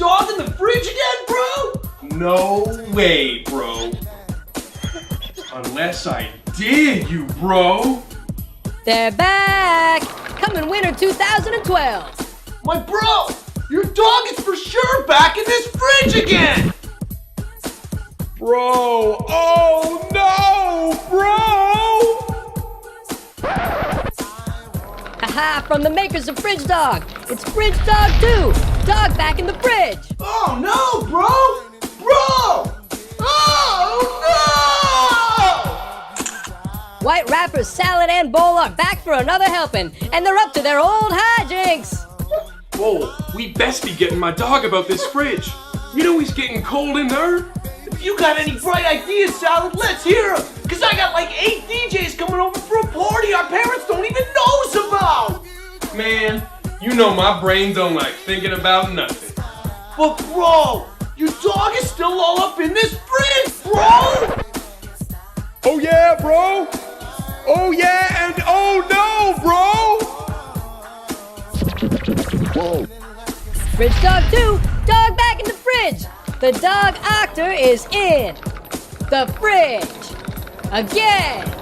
dog in the fridge again, bro? No way, bro. Unless I did, you bro. They're back! Coming winter 2012. My bro, your dog is for sure back in this fridge again. Bro, oh no, bro! Haha, from the makers of Fridge Dog. It's Fridge Dog 2. Dog back in the fridge. Oh no, bro! Bro! Oh no! White Wrappers, Salad, and Bowl are back for another helping, and they're up to their old hijinks. Whoa, we best be getting my dog about this fridge. You know he's getting cold in there. If you got any bright ideas, Salad, let's hear them. Cause I got like 8 DJs coming over for a party our parents don't even know us about. Man, you know my brain don't like thinking about nothing. But bro, your dog is still all up in this fridge, bro! Oh yeah, bro! Oh yeah, and oh no, bro! Fridge Dog 2, dog back in the fridge. The dog actor is in the fridge again.